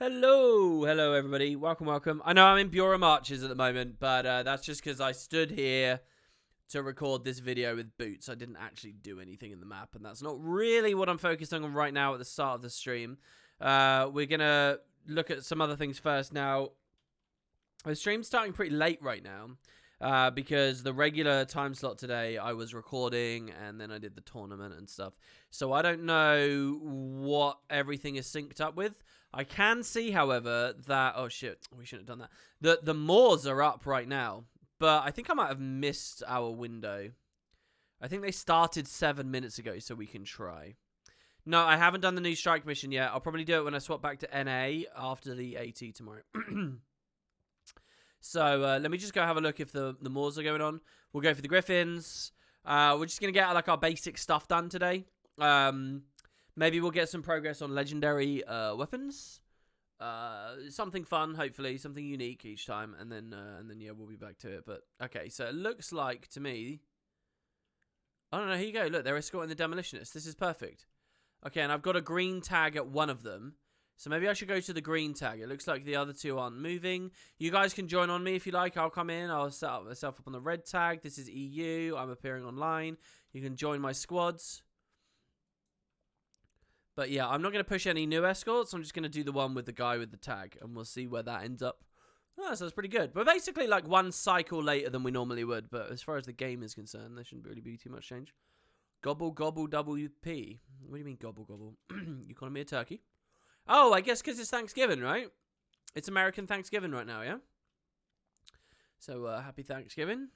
Hello everybody. Welcome. I know I'm in Bureau Marches at the moment, but that's just because I stood here to record this video with boots. I didn't actually do anything in the map, and that's not really what I'm focusing on right now at the start of the stream. We're gonna look at some other things first. Now, the stream's starting pretty late right now, because the regular time slot today I was recording, and then I did the tournament and stuff. So I don't know what everything is synced up with. I can see, however, that... Oh, shit. We shouldn't have done that. The Moors are up right now, but I think I might have missed our window. I think they started 7 minutes ago, so we can try. No, I haven't done the new strike mission yet. I'll probably do it when I swap back to NA after the AT tomorrow. So, let me just go have a look if the Moors are going on. We'll go for the Griffins. We're just going to get, like, our basic stuff done today. Maybe we'll get some progress on legendary weapons. Something fun, hopefully, something unique each time, and then yeah, we'll be back to it. But okay, so it looks like to me. Oh no, here you go. Look, they're escorting the demolitionists. This is perfect. Okay, and I've got a green tag at one of them, so maybe I should go to the green tag. It looks like the other two aren't moving. You guys can join on me if you like. I'll come in. I'll set up myself up on the red tag. This is EU. I'm appearing online. You can join my squads. But yeah, I'm not going to push any new escorts. I'm just going to do the one with the guy with the tag, and we'll see where that ends up. Oh, so that's pretty good. We're basically like one cycle later than we normally would, but as far as the game is concerned, there shouldn't really be too much change. Gobble, gobble, WP. What do you mean, gobble, gobble? You calling me a turkey? Oh, I guess because it's Thanksgiving, right? It's American Thanksgiving right now, yeah? So, happy Thanksgiving.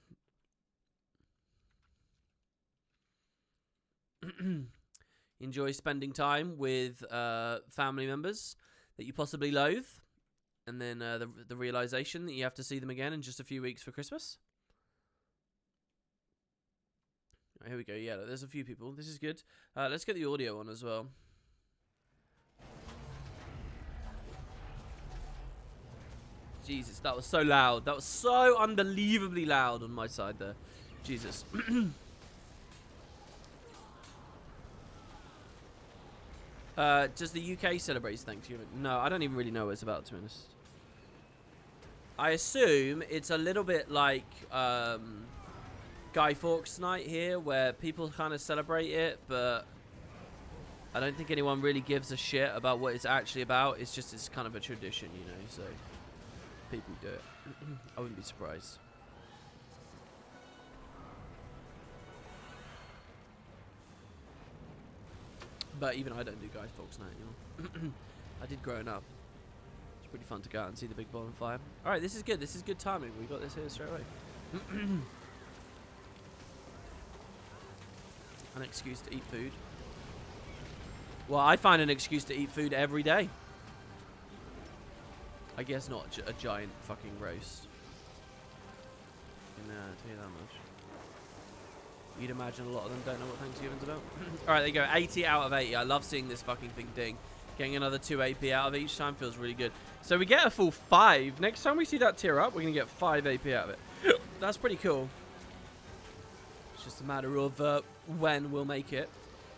Enjoy spending time with family members that you possibly loathe, and then the realization that you have to see them again in just a few weeks for Christmas. Right, here we go. Yeah, there's a few people. This is good. Let's get the audio on as well. Jesus, that was so loud. That was so unbelievably loud on my side there. Jesus. Does the UK celebrate Thanksgiving? No, I don't even really know what it's about, to be honest. I assume it's a little bit like Guy Fawkes Night here, where people kind of celebrate it, but I don't think anyone really gives a shit about what it's actually about. It's just it's kind of a tradition, you know, so people do it. I wouldn't be surprised. But even I don't do Guy Fawkes Night anymore. I did growing up. It's pretty fun to go out and see the big bonfire. Alright, this is good. This is good timing. We got this here straight away. An excuse to eat food. Well, I find an excuse to eat food every day. I guess not a giant fucking roast. I'll tell you that much. You'd imagine a lot of them don't know what Thanksgiving's about. Alright, there you go. 80 out of 80. I love seeing this fucking thing ding. Getting another 2 AP out of it each time feels really good. So we get a full 5. Next time we see that tier up, we're going to get 5 AP out of it. That's pretty cool. It's just a matter of when we'll make it.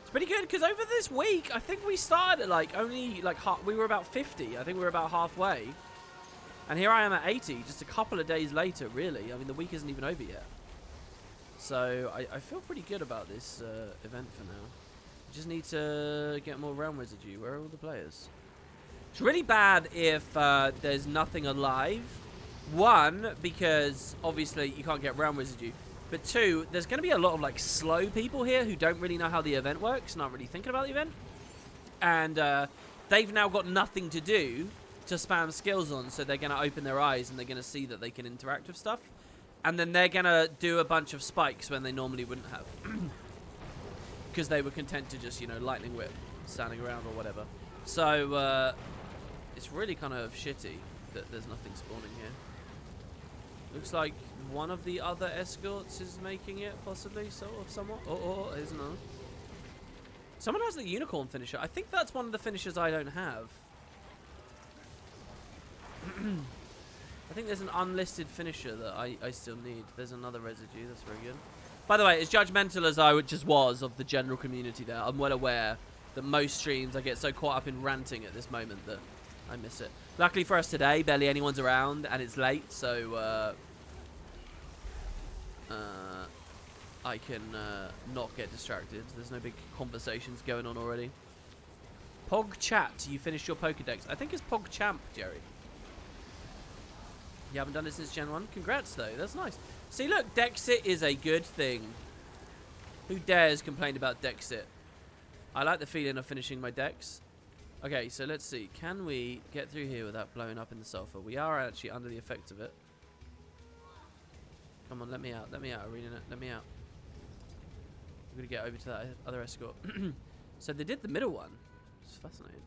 It's pretty good because over this week, I think we started at like only like we were about 50. I think we were about halfway. And here I am at 80, just a couple of days later, really. I mean, the week isn't even over yet. So I feel pretty good about this event for now. Just need to get more realm residue. Where are all the players? It's really bad if there's nothing alive. One, because obviously you can't get realm residue. But two, there's going to be a lot of like slow people here who don't really know how the event works, not really thinking about the event. And they've now got nothing to do to spam skills on, so they're going to open their eyes and they're going to see that they can interact with stuff. And then they're going to do a bunch of spikes when they normally wouldn't have. Because they were content to just, you know, lightning whip standing around or whatever. So, it's really kind of shitty that there's nothing spawning here. Looks like one of the other escorts is making it, possibly, sort of, somewhat. Oh, here's another. Someone has the unicorn finisher. I think that's one of the finishers I don't have. I think there's an unlisted finisher that I still need. There's another residue. That's very good. By the way, as judgmental as I just was of the general community there, I'm well aware that most streams I get so caught up in ranting at this moment that I miss it. Luckily for us today, barely anyone's around, and it's late, so I can not get distracted. There's no big conversations going on already. Pog Chat, you finished your Pokedex. I think it's Pog Champ, Jerry. You haven't done it since Gen 1? Congrats, though. That's nice. See, look, Dexit is a good thing. Who dares complain about Dexit? I like the feeling of finishing my Dex. Okay, so let's see. Can we get through here without blowing up in the sulfur? We are actually under the effect of it. Come on, let me out. Let me out, Arena. Let me out. I'm going to get over to that other escort. So they did the middle one. It's fascinating.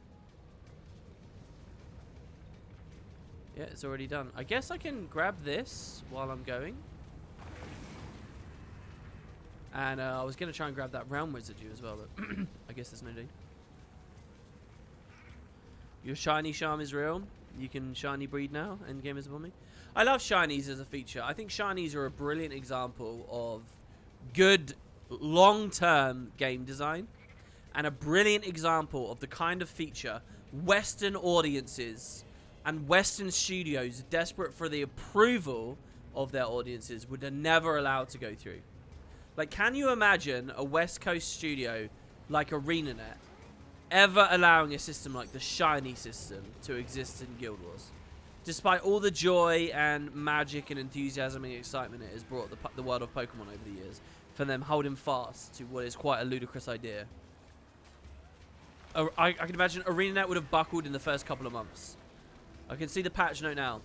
Yeah, it's already done. I guess I can grab this while I'm going. And I was going to try and grab that realm residue as well, but I guess there's no need. Your shiny charm is real. You can shiny breed now and game as a me. I love shinies as a feature. I think shinies are a brilliant example of good long-term game design and a brilliant example of the kind of feature Western audiences and Western studios desperate for the approval of their audiences would have never allowed to go through. Like, can you imagine a West Coast studio like ArenaNet ever allowing a system like the shiny system to exist in Guild Wars? Despite all the joy and magic and enthusiasm and excitement it has brought the world of Pokemon over the years, for them holding fast to what is quite a ludicrous idea. I can imagine ArenaNet would have buckled in the first couple of months. I can see the patch note now.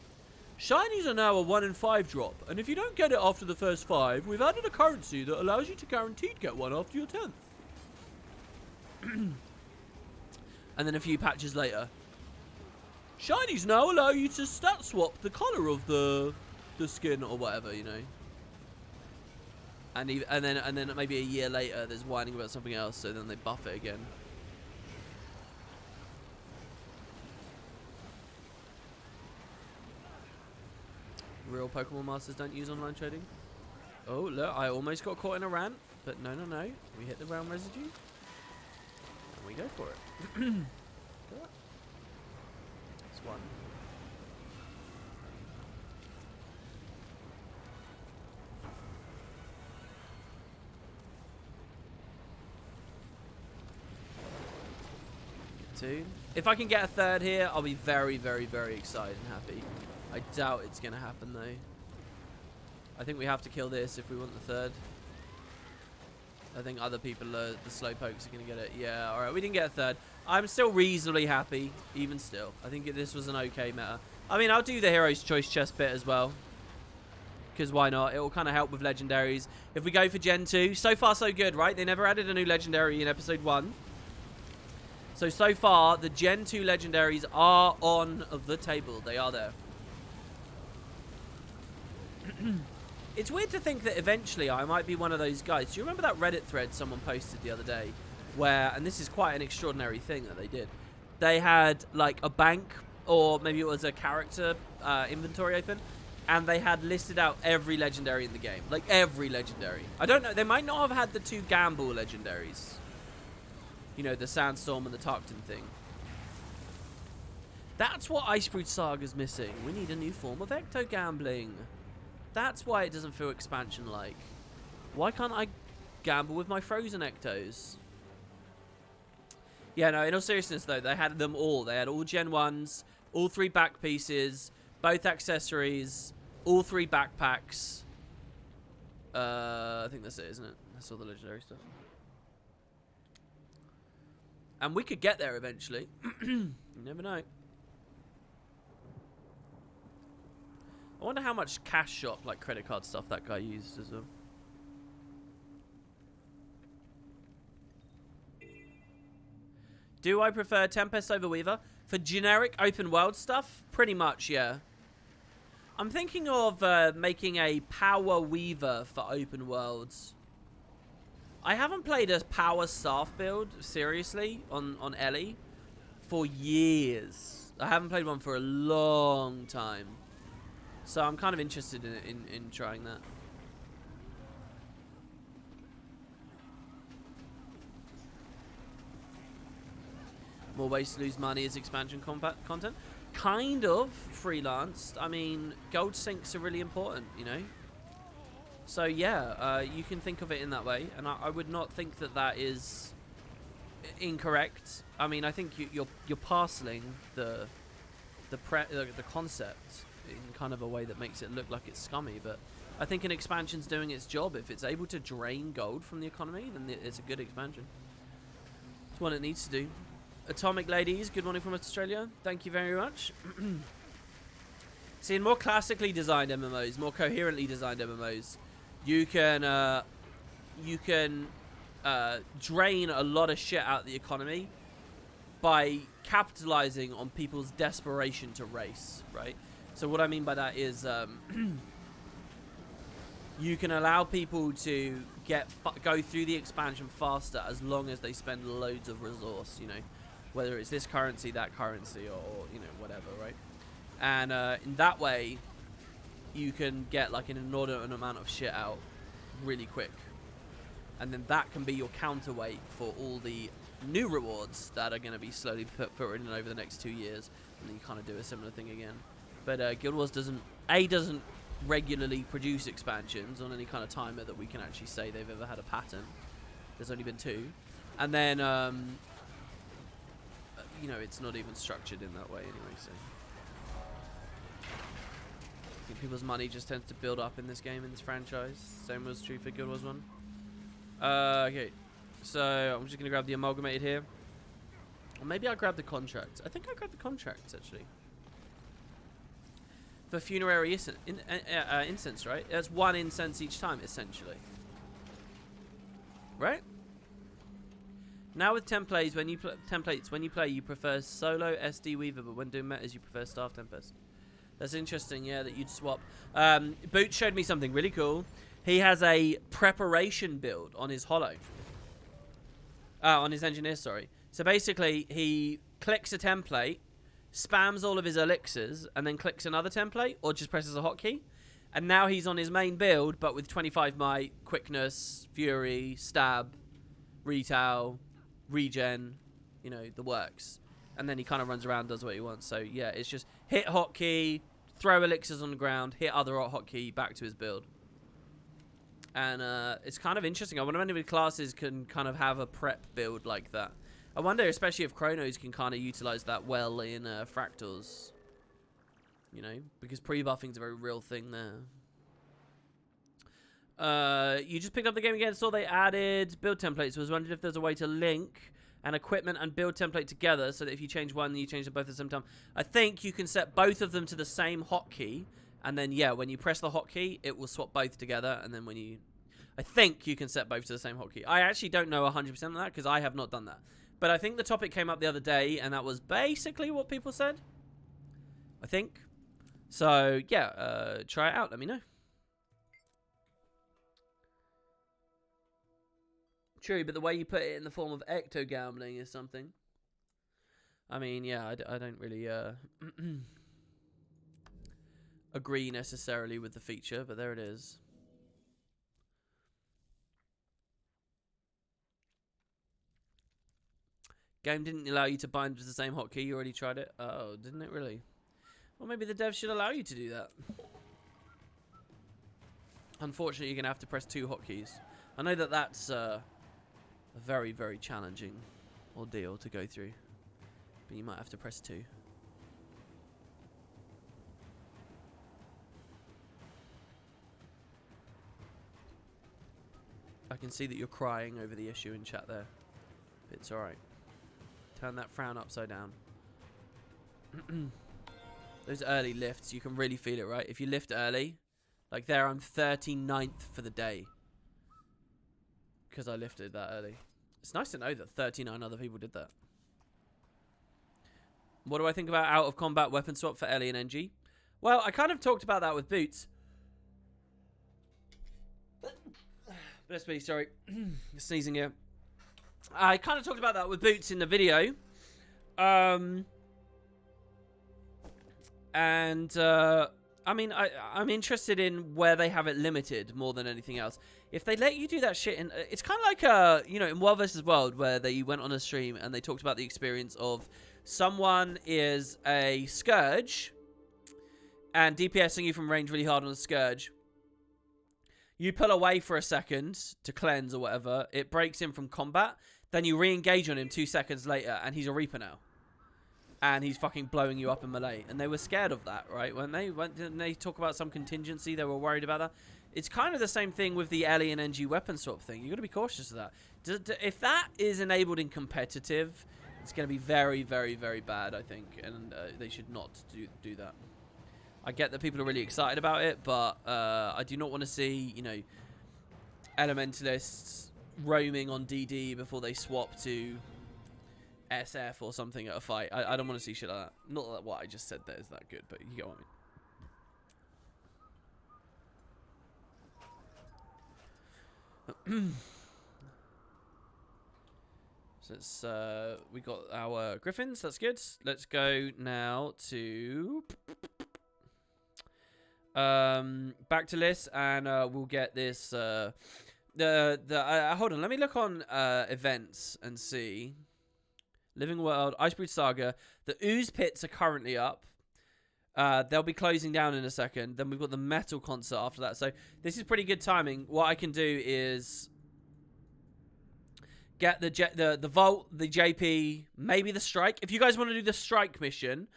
Shinies are now a 1 in 5 drop, and if you don't get it after the first 5, we've added a currency that allows you to guaranteed get one after your 10th. And then a few patches later, shinies now allow you to stat swap the color of the skin or whatever, you know. And then maybe a year later, there's whining about something else, so then they buff it again. Real Pokemon Masters don't use online trading. Oh, look, I almost got caught in a rant, but no. We hit the realm residue, and we go for it. It's one. Two. If I can get a third here, I'll be very, very, very excited and happy. I doubt it's going to happen, though. I think we have to kill this if we want the third. I think other people, the slowpokes, are going to get it. Yeah, alright, we didn't get a third. I'm still reasonably happy, even still. I think this was an okay meta. I mean, I'll do the Hero's Choice chest bit as well. Because why not? It will kind of help with legendaries. If we go for Gen 2, so far so good, right? They never added a new legendary in Episode 1. So far, the Gen 2 legendaries are on the table. They are there. It's weird to think that eventually I might be one of those guys. Do you remember that Reddit thread someone posted the other day? Where, and this is quite an extraordinary thing that they did. They had like a bank, or maybe it was a character inventory open, and they had listed out every legendary in the game. Like every legendary. I don't know, they might not have had the 2 Gamble legendaries. You know, the Sandstorm and the Tarkton thing. That's what Icebrood Saga's missing. We need a new form of ecto-gambling. That's why it doesn't feel expansion-like. Why can't I gamble with my frozen ectos? Yeah, no, in all seriousness, though, they had them all. They had all Gen 1s, all 3 back pieces, both accessories, all 3 backpacks. I think that's it, isn't it? That's all the legendary stuff. And we could get there eventually. You never know. I wonder how much cash shop, like credit card stuff, that guy used as well. Do I prefer Tempest over Weaver? For generic open world stuff? Pretty much, yeah. I'm thinking of making a Power Weaver for open worlds. I haven't played a Power Staff build, seriously, on Ellie for years. I haven't played one for a long time. So I'm kind of interested in trying that. More ways to lose money as expansion combat content. Kind of freelanced. I mean, gold sinks are really important, you know? So yeah, you can think of it in that way, and I would not think that that is incorrect. I mean, I think you're parceling the concept in kind of a way that makes it look like it's scummy, but I think an expansion's doing its job. If it's able to drain gold from the economy, then it's a good expansion. It's one it needs to do. Atomic Ladies, good morning from Australia. Thank you very much. See, in more classically designed MMOs, more coherently designed MMOs, you can drain a lot of shit out of the economy by capitalizing on people's desperation to race, right? So what I mean by that is you can allow people to go through the expansion faster as long as they spend loads of resource, you know, whether it's this currency, that currency, or you know, whatever, right? And in that way, you can get like an inordinate amount of shit out really quick. And then that can be your counterweight for all the new rewards that are going to be slowly put in over the next 2 years. And then you kind of do a similar thing again. But Guild Wars doesn't regularly produce expansions on any kind of timer that we can actually say they've ever had a pattern. There's only been 2. And then, you know, it's not even structured in that way anyway, so. I think people's money just tends to build up in this game, in this franchise. Same was true for Guild Wars 1. Okay, so I'm just going to grab the amalgamated here. Or maybe I'll grab the contracts. I think I grabbed the contracts, actually. For funerary incense, right? That's 1 incense each time, essentially. Right? Now with templates, when you play, you prefer solo SD Weaver, but when doing metas, you prefer Staff Tempest. That's interesting, yeah, that you'd swap. Boots showed me something really cool. He has a preparation build on his Hollow. On his Engineer, sorry. So basically, he clicks a template, spams all of his elixirs, and then clicks another template, or just presses a hotkey. And now he's on his main build, but with 25 might, quickness, fury, stab, retail, regen, you know, the works. And then he kind of runs around, does what he wants. So yeah, it's just hit hotkey, throw elixirs on the ground, hit other hotkey, back to his build. And it's kind of interesting. I wonder if any classes can kind of have a prep build like that. I wonder, especially if Chronos can kind of utilize that well in Fractals. You know, because pre-buffing's a very real thing there. You just picked up the game again, saw they added build templates. Was wondering if there's a way to link an equipment and build template together so that if you change one, you change them both at the same time. I think you can set both of them to the same hotkey. And then, yeah, when you press the hotkey, it will swap both together. And then when you... I think you can set both to the same hotkey. I actually don't know 100% of that because I have not done that. But I think the topic came up the other day, and that was basically what people said. I think. So, yeah, try it out. Let me know. True, but the way you put it in the form of ecto-gambling is something. I mean, yeah, I don't really... agree necessarily with the feature, but there it is. Game didn't allow you to bind with the same hotkey. You already tried it. Oh, didn't it really? Well, maybe the devs should allow you to do that. Unfortunately, you're going to have to press 2 hotkeys. I know that that's a very, very challenging ordeal to go through. But you might have to press 2. I can see that you're crying over the issue in chat there. It's alright. Turn that frown upside down. Those early lifts, you can really feel it, right? If you lift early, like there, I'm 39th for the day. Because I lifted that early. It's nice to know that 39 other people did that. What do I think about out-of-combat weapon swap for Ellie and NG? Well, I kind of talked about that with Boots. Bless me, sorry. Sneezing here. I kind of talked about that with Boots in the video. I mean, I'm interested in where they have it limited more than anything else. If they let you do that shit, it's kind of like you know, in World vs. World, where they went on a stream and they talked about the experience of someone is a Scourge and DPSing you from range really hard on a Scourge. You pull away for a second to cleanse or whatever. It breaks him from combat. Then you re-engage on him 2 seconds later, and he's a Reaper now. And he's fucking blowing you up in melee. And they were scared of that, right? When they talk about some contingency, they were worried about that. It's kind of the same thing with the LE and NG weapon sort of thing. You've got to be cautious of that. If that is enabled in competitive, it's going to be very, very, very bad, I think. And they should not do that. I get that people are really excited about it, but I do not want to see, you know, Elementalists roaming on DD before they swap to SF or something at a fight. I don't want to see shit like that. Not that what I just said there is that good, but you get what I mean. So it's, we got our Griffins. That's good. Let's go now to back to list, and we'll get this. Hold on. Let me look on events and see. Living World, Icebreed Saga. The Ooze Pits are currently up. They'll be closing down in a second. Then we've got the Metal Concert after that. So this is pretty good timing. What I can do is get the Vault, the JP, maybe the Strike. If you guys want to do the Strike mission,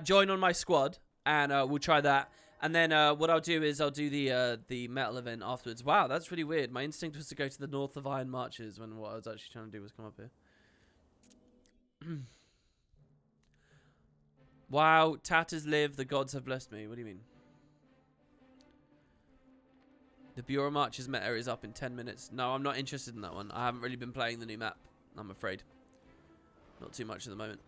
join on my squad, and we'll try that. And then what I'll do is I'll do the Metal event afterwards. Wow, that's really weird. My instinct was to go to the North of Iron Marches when what I was actually trying to do was come up here. Wow, Tatters live, the gods have blessed me. What do you mean? The Bureau Marches meta is up in 10 minutes. No, I'm not interested in that one. I haven't really been playing the new map, I'm afraid. Not too much at the moment.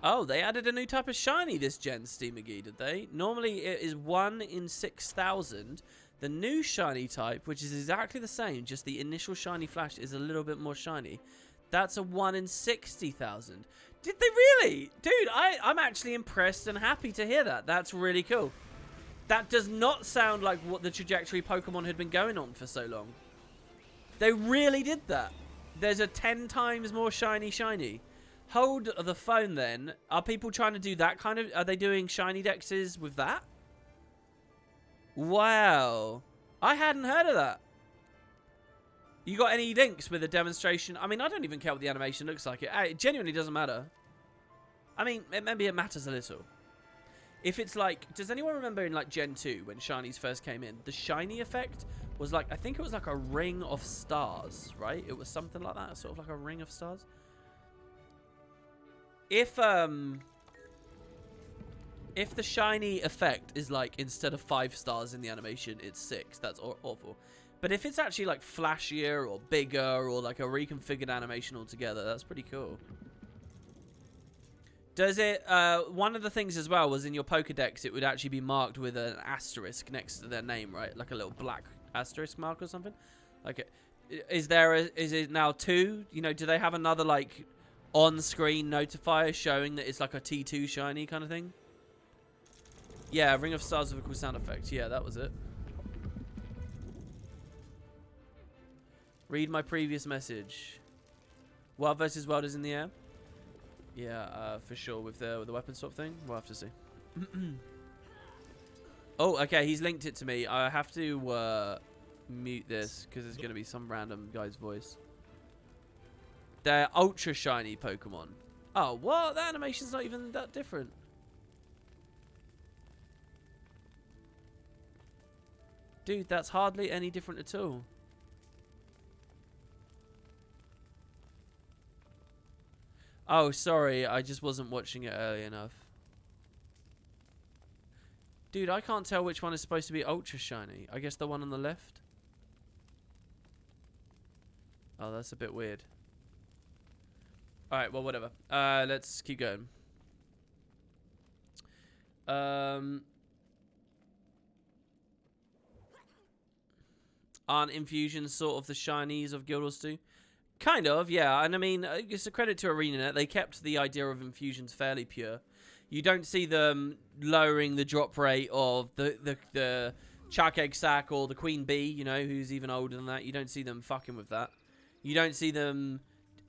Oh, they added a new type of shiny this gen, Steve McGee, did they? Normally it is 1 in 6,000. The new shiny type, which is exactly the same, just the initial shiny flash is a little bit more shiny. That's a 1 in 60,000. Did they really? Dude, I'm actually impressed and happy to hear that. That's really cool. That does not sound like what the trajectory Pokemon had been going on for so long. They really did that. There's a 10 times more shiny. Hold the phone then. Are people trying to do that kind of... Are they doing shiny dexes with that? Wow. I hadn't heard of that. You got any links with a demonstration? I mean, I don't even care what the animation looks like. It genuinely doesn't matter. I mean, maybe it matters a little. If it's like... Does anyone remember in like Gen 2 when shinies first came in? The shiny effect was like... I think it was like a ring of stars, right? It was something like that. Sort of like a ring of stars. If the shiny effect is like, instead of 5 stars in the animation, it's 6, that's awful. But if it's actually like flashier or bigger or like a reconfigured animation altogether, that's pretty cool. Does it, one of the things as well was in your Pokedex, it would actually be marked with an asterisk next to their name, right? Like a little black asterisk mark or something. Like, is it now 2? You know, do they have another like on-screen notifier showing that it's like a T2 shiny kind of thing? Yeah, Ring of Stars with a cool sound effect. Yeah, that was it. Read my previous message. Wild versus Wild is in the air. Yeah, for sure with the weapon swap thing. We'll have to see. Oh, okay, he's linked it to me. I have to mute this because it's going to be some random guy's voice. They're ultra shiny Pokemon. Oh, what? That animation's not even that different. Dude, that's hardly any different at all. Oh, sorry. I just wasn't watching it early enough. Dude, I can't tell which one is supposed to be ultra shiny. I guess the one on the left? Oh, that's a bit weird. Alright, well, whatever. Let's keep going. Aren't infusions sort of the shinies of Guild Wars 2? Kind of, yeah. And I mean, it's a credit to ArenaNet. They kept the idea of infusions fairly pure. You don't see them lowering the drop rate of the Chuck Egg Sack or the Queen Bee, you know, who's even older than that. You don't see them fucking with that. You don't see them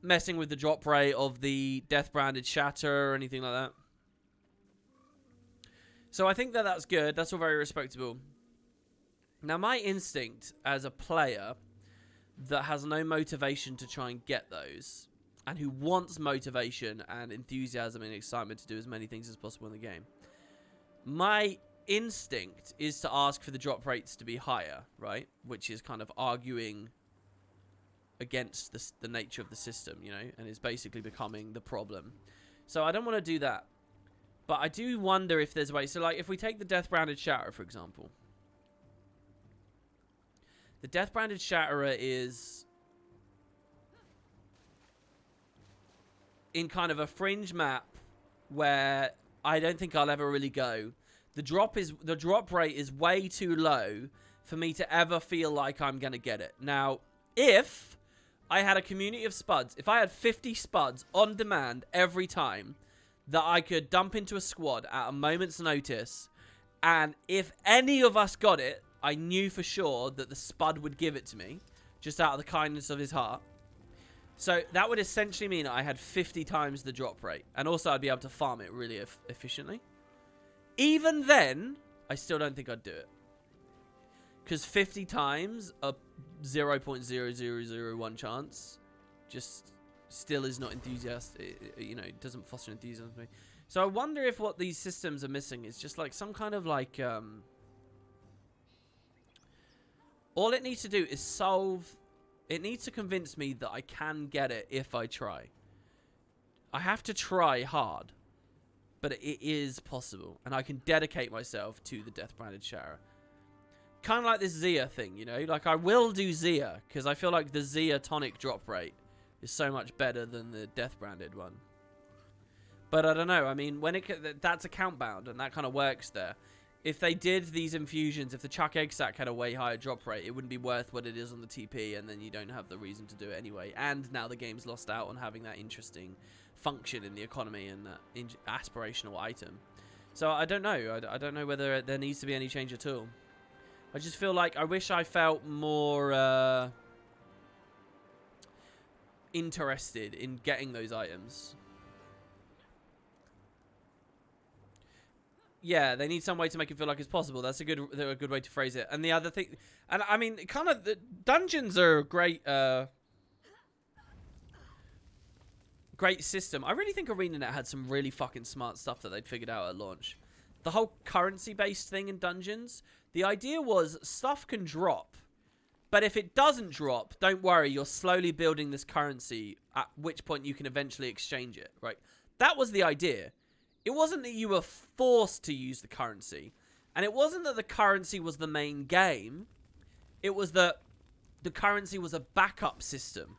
messing with the drop rate of the Death Branded Shatter or anything like that. So I think that that's good. That's all very respectable. Now, my instinct as a player that has no motivation to try and get those, and who wants motivation and enthusiasm and excitement to do as many things as possible in the game, my instinct is to ask for the drop rates to be higher, right? Which is kind of arguing against the nature of the system, you know, and is basically becoming the problem. So I don't want to do that. But I do wonder if there's a way. So, like, if we take the Death Branded Shatterer, for example. The Death Branded Shatterer is in kind of a fringe map where I don't think I'll ever really go. The drop rate is way too low for me to ever feel like I'm going to get it. Now, if I had a community of spuds, if I had 50 spuds on demand every time that I could dump into a squad at a moment's notice, and if any of us got it, I knew for sure that the spud would give it to me, just out of the kindness of his heart. So that would essentially mean I had 50 times the drop rate, and also I'd be able to farm it really efficiently. Even then, I still don't think I'd do it. Because 50 times a 0.0001 chance just still is not enthusiastic. You know, it doesn't foster enthusiasm for me. So I wonder if what these systems are missing is just like some kind of like... all it needs to do is solve... It needs to convince me that I can get it if I try. I have to try hard. But it is possible. And I can dedicate myself to the Death Branded Shatterer. Kind of like this Zia thing, you know? Like, I will do Zia, because I feel like the Zia tonic drop rate is so much better than the Death Branded one. But I don't know. I mean, when that's account bound, and that kind of works there. If they did these infusions, if the Chuck Egg Sack had a way higher drop rate, it wouldn't be worth what it is on the TP, and then you don't have the reason to do it anyway. And now the game's lost out on having that interesting function in the economy and that aspirational item. So I don't know. I don't know whether there needs to be any change at all. I just feel like I wish I felt more interested in getting those items. Yeah, they need some way to make it feel like it's possible. That's a good way to phrase it. And the other thing, and I mean, kind of the dungeons are a great great system. I really think ArenaNet had some really fucking smart stuff that they'd figured out at launch. The whole currency-based thing in dungeons, the idea was stuff can drop, but if it doesn't drop, don't worry, you're slowly building this currency, at which point you can eventually exchange it, right? That was the idea. It wasn't that you were forced to use the currency, and it wasn't that the currency was the main game. It was that the currency was a backup system.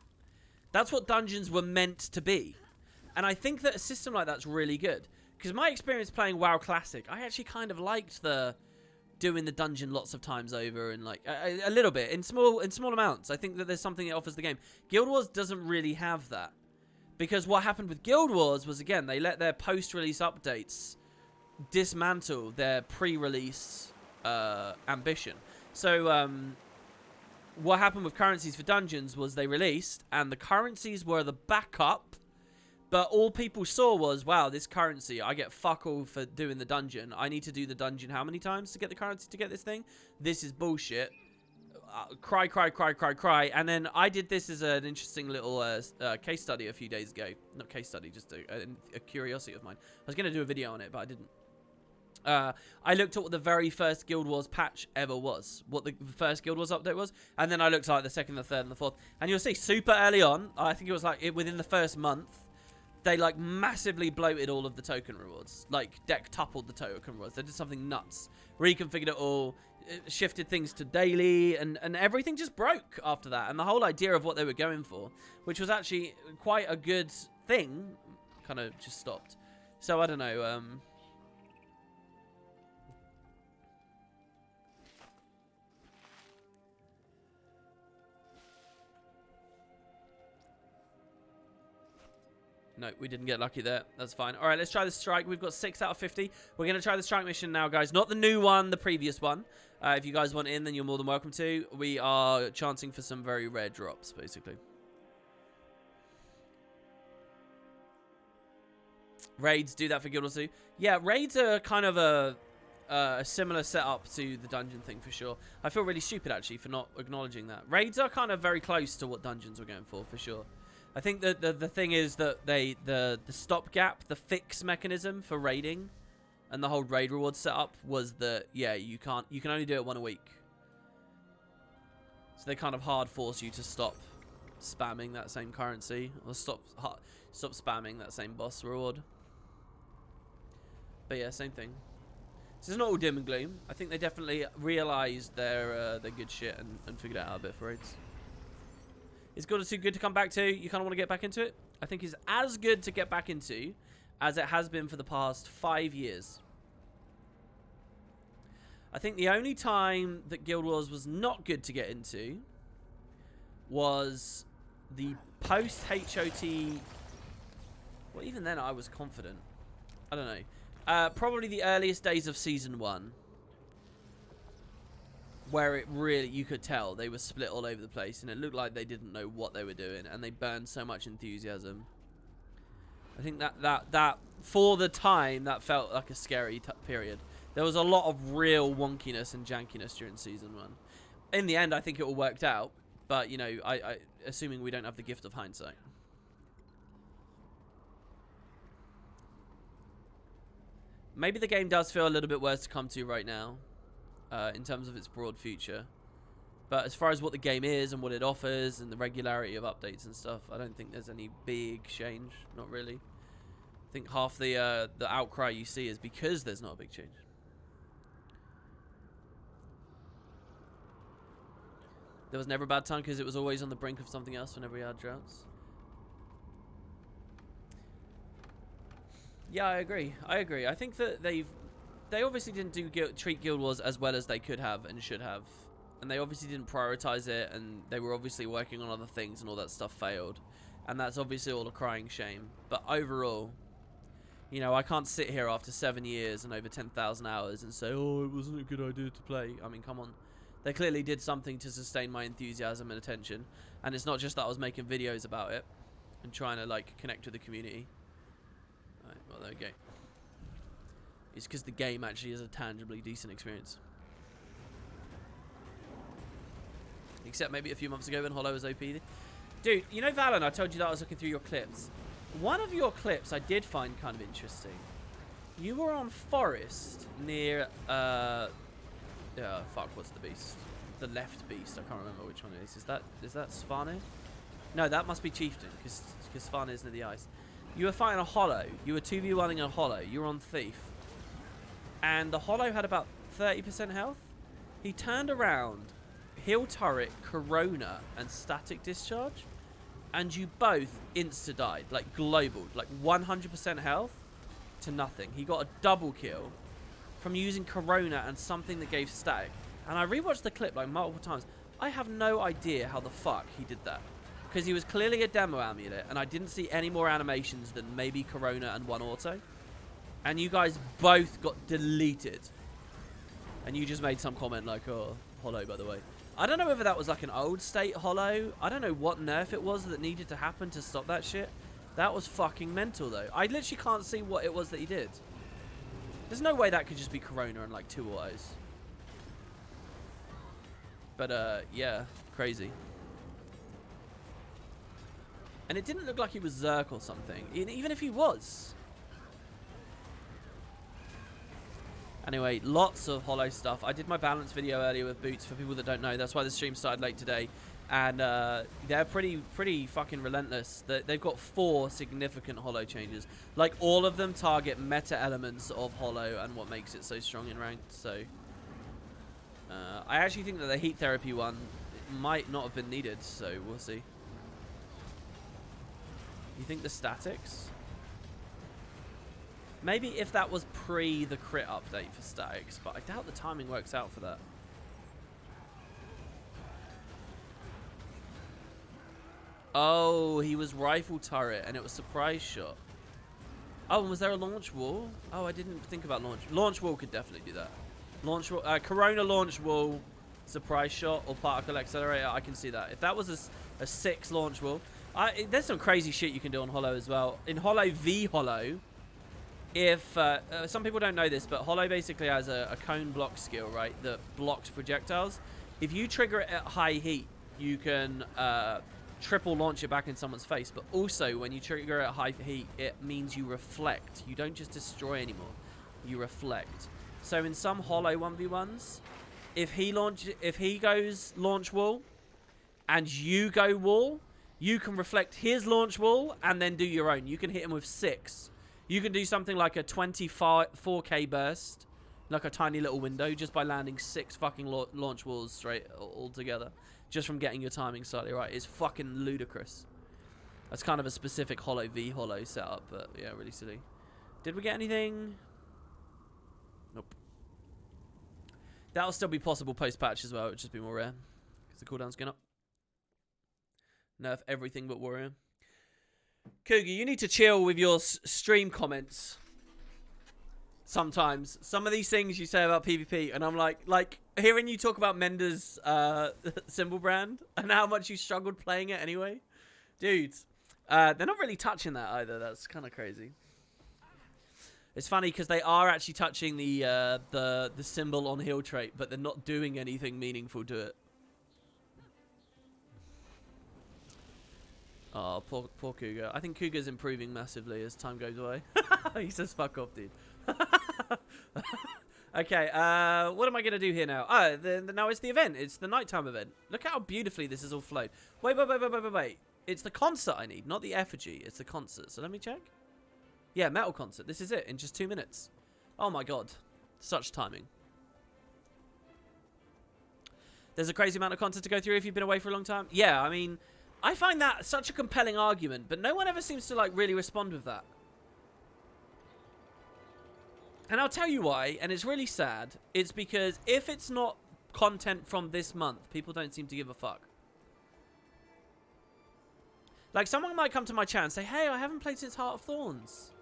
That's what dungeons were meant to be. And I think that a system like that's really good. Because my experience playing WoW Classic, I actually kind of liked the doing the dungeon lots of times over, and like a little bit in small amounts. I think that there's something it offers the game. Guild Wars doesn't really have that. Because what happened with Guild Wars was, again, they let their post-release updates dismantle their pre-release ambition. So, what happened with currencies for dungeons was they released, and the currencies were the backup, but all people saw was, wow, this currency, I get fuck all for doing the dungeon. I need to do the dungeon how many times to get the currency to get this thing? This is bullshit. Cry. And then I did this as an interesting little case study a few days ago. Not case study, just a curiosity of mine. I was going to do a video on it, but I didn't. I looked at what the very first Guild Wars patch ever was. What the first Guild Wars update was. And then I looked at like the second, the third, and the fourth. And you'll see, super early on, I think it was like within the first month, they like massively bloated all of the token rewards. Like deck-tupled the token rewards. They did something nuts. Reconfigured it all. Shifted things to daily, and everything just broke after that. And the whole idea of what they were going for, which was actually quite a good thing, kind of just stopped. So I don't know. No, we didn't get lucky there. That's fine. All right, let's try the strike. We've got 6 out of 50. We're going to try the strike mission now, guys. Not the new one, the previous one. If you guys want in, then you're more than welcome to. We are chancing for some very rare drops, basically. Raids, do that for Guild Wars 2. Yeah, raids are kind of a similar setup to the dungeon thing, for sure. I feel really stupid, actually, for not acknowledging that. Raids are kind of very close to what dungeons were going for sure. I think that the thing is that the stopgap, the fix mechanism for raiding, and the whole raid reward setup was that, yeah, you can only do it 1 a week. So they kind of hard force you to stop spamming that same currency, or stop spamming that same boss reward. But yeah, same thing. So it's not all dim and gloom. I think they definitely realised their good shit and figured it out a bit for raids. Is God of War 2 good to come back to? You kind of want to get back into it? I think it's as good to get back into as it has been for the past 5 years. I think the only time that Guild Wars was not good to get into was the post-HOT... Well, even then I was confident. I don't know. Probably the earliest days of Season 1. Where it really, you could tell they were split all over the place, and it looked like they didn't know what they were doing, and they burned so much enthusiasm. I think that for the time, that felt like a scary period. There was a lot of real wonkiness and jankiness during Season 1. In the end, I think it all worked out, but, you know, I assuming we don't have the gift of hindsight. Maybe the game does feel a little bit worse to come to right now. In terms of its broad future. But as far as what the game is and what it offers and the regularity of updates and stuff, I don't think there's any big change. Not really. I think half the outcry you see is because there's not a big change. There was never a bad time because it was always on the brink of something else whenever we had droughts. Yeah, I agree. I think that they obviously didn't treat Guild Wars as well as they could have and should have. And they obviously didn't prioritize it, and they were obviously working on other things, and all that stuff failed. And that's obviously all a crying shame. But overall, you know, I can't sit here after 7 years and over 10,000 hours and say, oh, it wasn't a good idea to play. I mean, come on. They clearly did something to sustain my enthusiasm and attention. And it's not just that I was making videos about it and trying to, like, connect with the community. All right, well, there we go. It's because the game actually is a tangibly decent experience. Except maybe a few months ago when Hollow was OP. Dude, you know Valen, I told you that I was looking through your clips. One of your clips I did find kind of interesting. You were on Forest near, fuck, what's the beast? The left beast, I can't remember which one it is. Is that Svanir? No, that must be Chieftain, because Svanir is near the ice. You were fighting a Hollow. You were 2v1ing a Hollow. You were on Thief. And the Hollow had about 30% health. He turned around, heal turret, Corona, and static discharge. And you both insta-died. Like, global. Like, 100% health to nothing. He got a double kill from using Corona and something that gave static. And I rewatched the clip, like, multiple times. I have no idea how the fuck he did that. Because he was clearly a demo amulet, and I didn't see any more animations than maybe Corona and one auto. And you guys both got deleted. And you just made some comment like, oh, Hollow, by the way. I don't know whether that was like an old state Hollow. I don't know what nerf it was that needed to happen to stop that shit. That was fucking mental, though. I literally can't see what it was that he did. There's no way that could just be Corona and like 2 autos. But, yeah, crazy. And it didn't look like he was Zerk or something. Even if he was. Anyway, lots of Hollow stuff. I did my balance video earlier with Boots, for people that don't know. That's why the stream started late today. And they're pretty fucking relentless. They've got 4 significant Hollow changes. Like, all of them target meta elements of Hollow and what makes it so strong in ranked. So, I actually think that the heat therapy one might not have been needed. So, we'll see. You think the statics? Maybe if that was pre the crit update for statics, but I doubt the timing works out for that. Oh, he was rifle turret and it was surprise shot. Oh, and was there a launch wall? Oh, I didn't think about launch. Launch wall could definitely do that. Launch wall, Corona launch wall, surprise shot, or particle accelerator. I can see that. If that was a 6 launch wall, there's some crazy shit you can do on Hollow as well. In Hollow v Hollow, if some people don't know this, but Hollow basically has a cone block skill, right, that blocks projectiles. If you trigger it at high heat, you can triple launch it back in someone's face. But also, when you trigger it at high heat, it means you reflect. You don't just destroy anymore. You reflect. So in some Hollow 1v1s, if he goes launch wall and you go wall, you can reflect his launch wall and then do your own. You can hit him with 6. You can do something like a 4K burst, like a tiny little window, just by landing 6 fucking launch walls straight all together, just from getting your timing slightly right. It's fucking ludicrous. That's kind of a specific Hollow v Hollow setup, but yeah, really silly. Did we get anything? Nope. That'll still be possible post-patch as well. It'll just be more rare because the cooldown's going up. Nerf everything but Warrior. Cougar, you need to chill with your stream comments. Sometimes. Some of these things you say about PvP, and I'm like hearing you talk about Mender's symbol brand and how much you struggled playing it anyway. Dude, they're not really touching that either. That's kind of crazy. It's funny because they are actually touching the symbol on heal trait, but they're not doing anything meaningful to it. Oh, poor Cougar. I think Cougar's improving massively as time goes away. He says, fuck off, dude. Okay, what am I going to do here now? Oh, now it's the event. It's the nighttime event. Look how beautifully this is all flowed. Wait. It's the concert I need, not the effigy. It's the concert. So let me check. Yeah, metal concert. This is it in just 2 minutes. Oh my god. Such timing. There's a crazy amount of content to go through if you've been away for a long time. Yeah, I mean, I find that such a compelling argument, but no one ever seems to like really respond with that. And I'll tell you why, and it's really sad. It's because if it's not content from this month, people don't seem to give a fuck. Like, someone might come to my chat and say, hey, I haven't played since Heart of Thorns.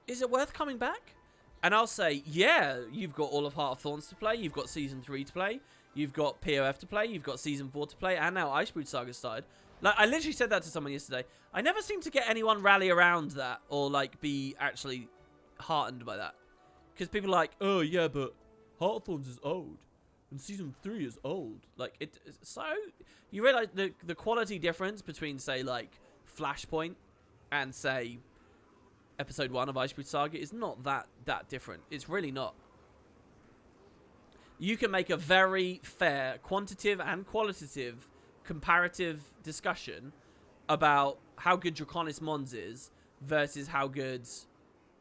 Is it worth coming back? And I'll say, yeah, you've got all of Heart of Thorns to play. You've got Season 3 to play. You've got POF to play. You've got Season 4 to play. And now Icebrood Saga started. Like, I literally said that to someone yesterday. I never seem to get anyone rally around that or, like, be actually heartened by that. Because people are like, oh, yeah, but Heart of Thorns is old. And Season 3 is old. Like, so you realize the quality difference between, say, like, Flashpoint and, say, Episode 1 of Icebrood Saga is not that different. It's really not. You can make a very fair quantitative and qualitative comparative discussion about how good Draconis Mons is versus how good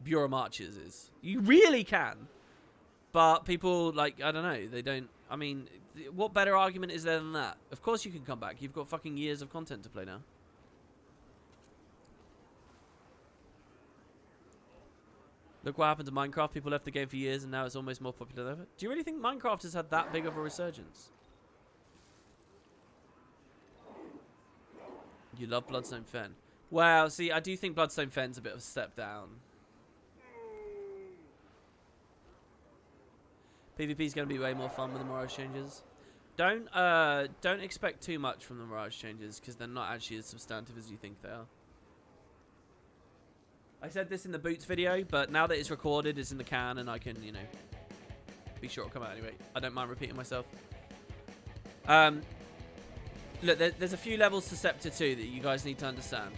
Bureau Marches is. You really can. But people, like, I don't know, they don't. I mean, what better argument is there than that? Of course you can come back. You've got fucking years of content to play now. Look what happened to Minecraft. People left the game for years and now it's almost more popular than ever. Do you really think Minecraft has had that big of a resurgence? You love Bloodstone Fen. Well, see, I do think Bloodstone Fen's a bit of a step down. PvP's going to be way more fun with the Mirage changes. Don't expect too much from the Mirage changes because they're not actually as substantive as you think they are. I said this in the Boots video, but now that it's recorded, it's in the can, and I can, you know, be sure it'll come out anyway. I don't mind repeating myself. Look, there's a few levels to Scepter 2 that you guys need to understand.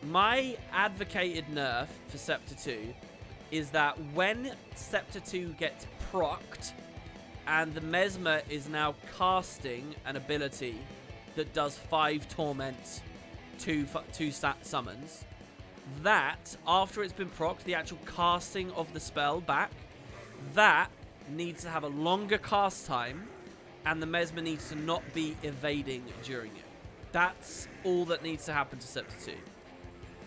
My advocated nerf for Scepter 2 is that when Scepter 2 gets procced, and the Mesmer is now casting an ability that does 5 torments, 2 summons, that, after it's been procced, the actual casting of the spell back, that needs to have a longer cast time, and the Mesmer needs to not be evading during it. That's all that needs to happen to Scepter 2.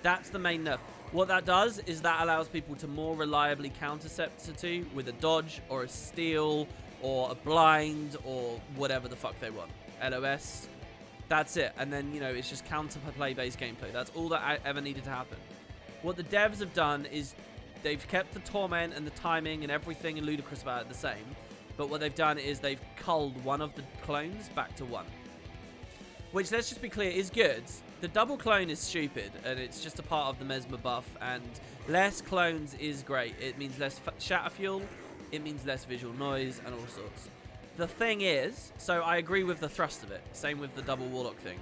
That's the main nerf. What that does is that allows people to more reliably counter Scepter 2 with a dodge, or a steal, or a blind, or whatever the fuck they want. LOS. That's it. And then, you know, it's just counter-play-based gameplay. That's all that ever needed to happen. What the devs have done is they've kept the torment and the timing and everything and ludicrous about it the same. But what they've done is they've culled one of the clones back to 1. Which, let's just be clear, is good. The double clone is stupid, and it's just a part of the Mesmer buff, and less clones is great. It means less shatter fuel, it means less visual noise, and all sorts. The thing is, so I agree with the thrust of it, same with the double Warlock thing.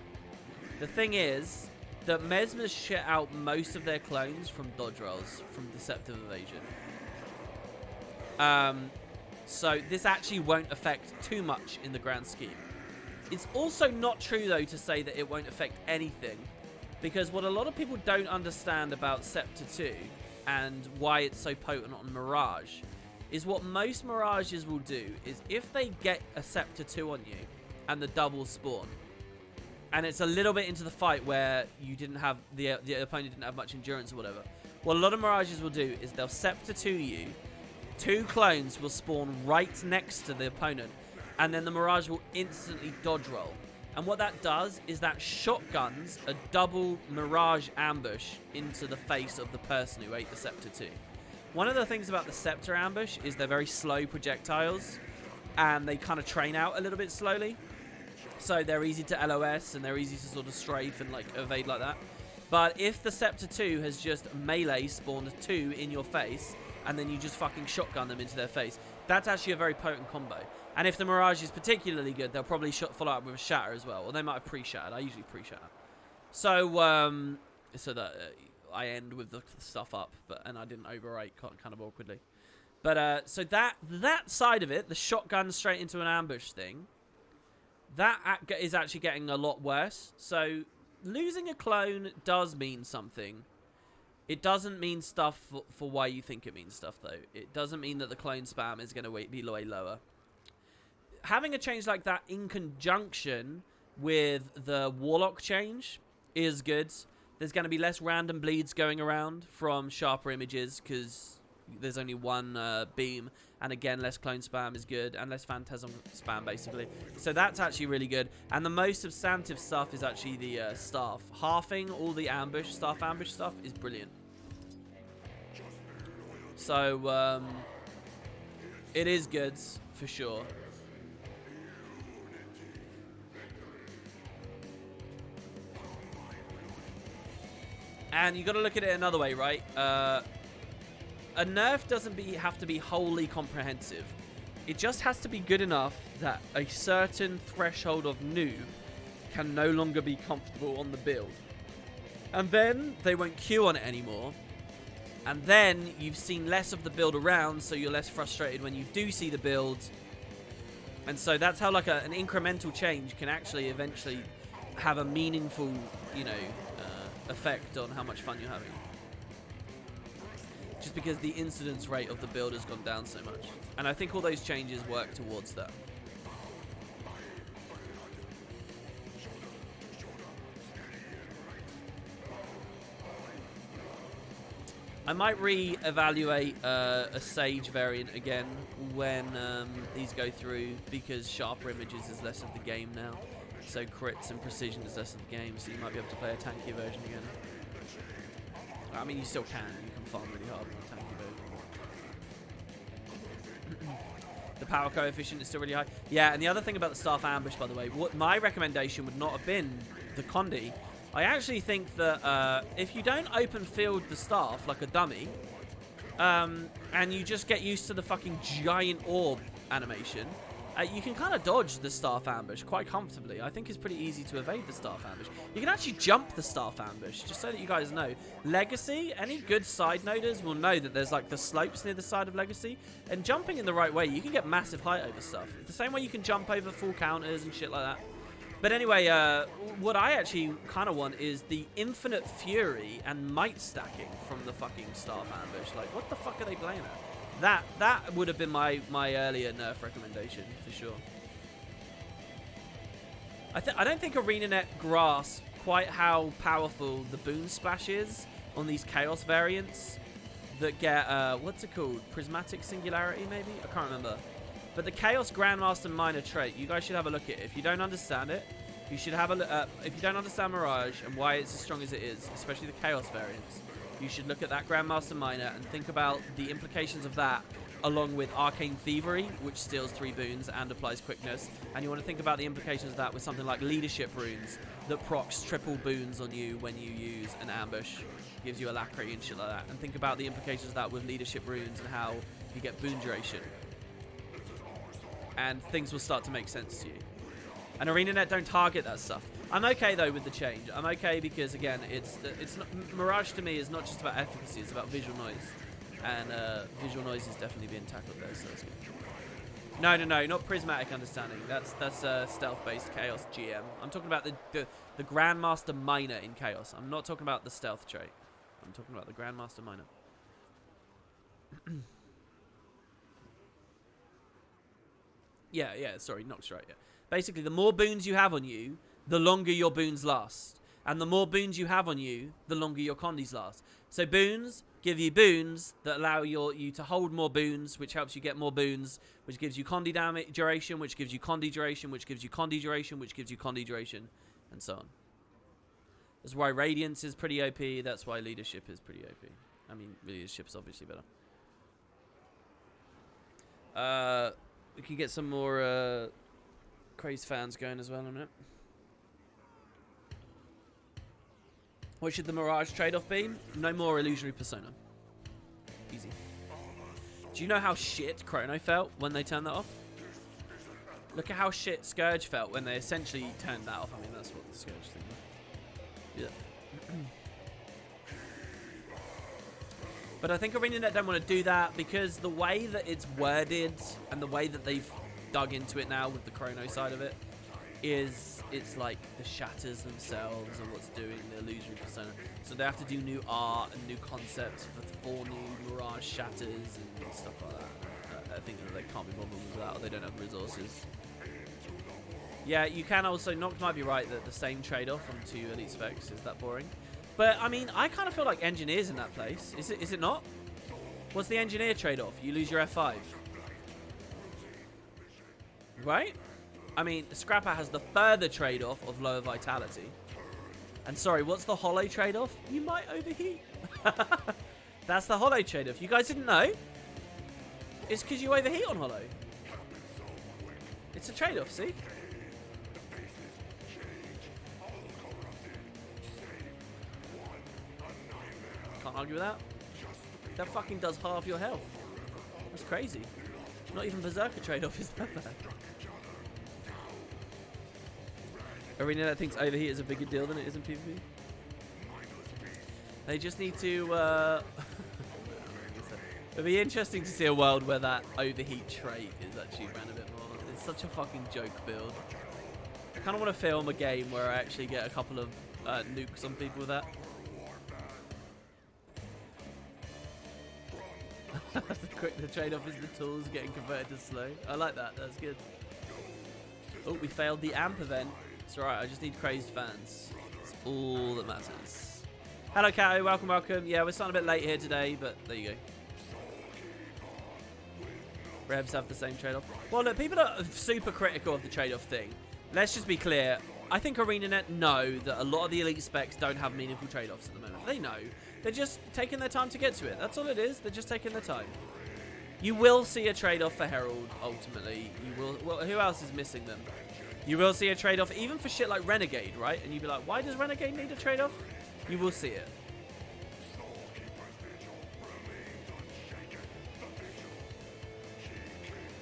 The thing is that Mesmers shit out most of their clones from dodge rolls, from Deceptive Evasion. So this actually won't affect too much in the grand scheme. It's also not true, though, to say that it won't affect anything. Because what a lot of people don't understand about Scepter 2 and why it's so potent on Mirage is what most Mirages will do is if they get a Scepter 2 on you and the double spawn, and it's a little bit into the fight where you didn't have the opponent didn't have much endurance or whatever, what a lot of Mirages will do is they'll Scepter 2 you, 2 clones will spawn right next to the opponent, and then the Mirage will instantly dodge roll. And what that does is that shotguns a double Mirage ambush into the face of the person who ate the Scepter 2. One of the things about the Scepter ambush is they're very slow projectiles, and they kind of train out a little bit slowly. So they're easy to LOS, and they're easy to sort of strafe and like evade like that. But if the Scepter 2 has just melee spawned 2 in your face, and then you just fucking shotgun them into their face, that's actually a very potent combo. And if the Mirage is particularly good, they'll probably follow up with a Shatter as well. Or they might have pre-shattered. I usually pre-shatter. So, so that I end with the stuff up, and I didn't overwrite kind of awkwardly. But so that side of it, the shotgun straight into an ambush thing, that is actually getting a lot worse. So losing a clone does mean something. It doesn't mean stuff for why you think it means stuff, though. It doesn't mean that the clone spam is going to be way lower. Having a change like that in conjunction with the Warlock change is good. There's going to be less random bleeds going around from sharper images because there's only one beam. And again, less clone spam is good, and less Phantasm spam, basically. So that's actually really good. And the most substantive stuff is actually the staff. Halving all the staff ambush stuff is brilliant. So, it is good, for sure. And you got to look at it another way, right? A nerf doesn't have to be wholly comprehensive. It just has to be good enough that a certain threshold of noob can no longer be comfortable on the build. And then they won't queue on it anymore. And then you've seen less of the build around, so you're less frustrated when you do see the build. And so that's how like an incremental change can actually eventually have a meaningful, you know, effect on how much fun you're having. Just because the incidence rate of the build has gone down so much. And I think all those changes work towards that. I might re-evaluate a Sage variant again when these go through, because sharper images is less of the game now. So crits and precision is less of the game, so you might be able to play a tankier version again. I mean, you still can. You can farm really hard with a tanky version. The power coefficient is still really high. Yeah, and the other thing about the staff ambush, by the way, what my recommendation would not have been the Condi. I actually think that if you don't open field the staff like a dummy, and you just get used to the fucking giant orb animation, you can kind of dodge the staff ambush quite comfortably. I think it's pretty easy to evade the staff ambush. You can actually jump the staff ambush, just so that you guys know. Legacy, any good side noders will know that there's like the slopes near the side of Legacy, and jumping in the right way, you can get massive height over stuff. The same way you can jump over full counters and shit like that. But anyway, what I actually kind of want is the infinite fury and might stacking from the fucking staff ambush. Like, what the fuck are they playing at? That would have been my earlier nerf recommendation, for sure. I don't think ArenaNet grasps quite how powerful the Boon Splash is on these Chaos variants that get, what's it called? Prismatic Singularity, maybe? I can't remember. But the Chaos Grandmaster Minor trait, you guys should have a look at it. If you don't understand it, you should have a look at, if you don't understand Mirage and why it's as strong as it is, especially the Chaos variants, you should look at that Grandmaster Miner and think about the implications of that along with Arcane Thievery, which steals 3 boons and applies quickness. And you want to think about the implications of that with something like Leadership Runes that procs triple boons on you when you use an ambush, gives you Alacrity and shit like that. And think about the implications of that with Leadership Runes and how you get boon duration. And things will start to make sense to you. And ArenaNet don't target that stuff. I'm okay though with the change. I'm okay because again, it's not, Mirage to me is not just about efficacy, it's about visual noise. And visual noise is definitely being tackled there, so that's good. No, not prismatic understanding. That's stealth-based Chaos GM. I'm talking about the Grandmaster Miner in Chaos. I'm not talking about the stealth trait. I'm talking about the Grandmaster Miner. yeah, sorry, Nox right, yeah. Basically, the more boons you have on you, the longer your boons last. And the more boons you have on you, the longer your condis last. So boons give you boons that allow you to hold more boons, which helps you get more boons, which gives you condi damage duration, which gives you condi duration, which gives you condi duration, which gives you condi duration, and so on. That's why Radiance is pretty OP. That's why Leadership is pretty OP. I mean, Leadership is obviously better. We can get some more Crazed fans going as well on it. What should the Mirage trade-off be? No more Illusionary Persona. Easy. Do you know how shit Chrono felt when they turned that off? Look at how shit Scourge felt when they essentially turned that off. I mean, that's what the Scourge thing was. Yeah. But I think ArenaNet don't want to do that because the way that it's worded and the way that they've dug into it now with the Chrono side of it is it's like the shatters themselves and what's doing the Illusionary Persona. So they have to do new art and new concepts for 4 new Mirage shatters and stuff like that. I think that they can't be bothered with that, or they don't have the resources. Yeah, you can also, Nox might be right that the same trade-off on 2 elite specs is that boring. But I mean, I kind of feel like Engineer's in that place. Is it not? What's the Engineer trade-off? You lose your F5. Right? I mean, Scrapper has the further trade-off of lower vitality. And sorry, what's the Hollow trade-off? You might overheat. That's the Hollow trade-off. You guys didn't know? It's because you overheat on Hollow. It's a trade-off, see? Can't argue with that. That fucking does half your health. That's crazy. Not even Berserker trade-off is that bad. ArenaNet thinks overheat is a bigger deal than it is in PvP. They just need to... It'd be interesting to see a world where that overheat trait is actually ran a bit more. It's such a fucking joke build. I kind of want to film a game where I actually get a couple of nukes on people with that. The trade-off is the tools getting converted to slow. I like that. That's good. Oh, we failed the AMP event. It's alright. I just need Crazed fans. That's all that matters. Hello, Kato. Welcome. Yeah, we're starting a bit late here today, but there you go. Revs have the same trade-off. Well, look, people are super critical of the trade-off thing. Let's just be clear. I think ArenaNet know that a lot of the elite specs don't have meaningful trade-offs at the moment. They know. They're just taking their time to get to it. That's all it is. They're just taking their time. You will see a trade-off for Herald, ultimately. You will. Well, who else is missing them? You will see a trade-off even for shit like Renegade, right? And you'd be like, why does Renegade need a trade-off? You will see it.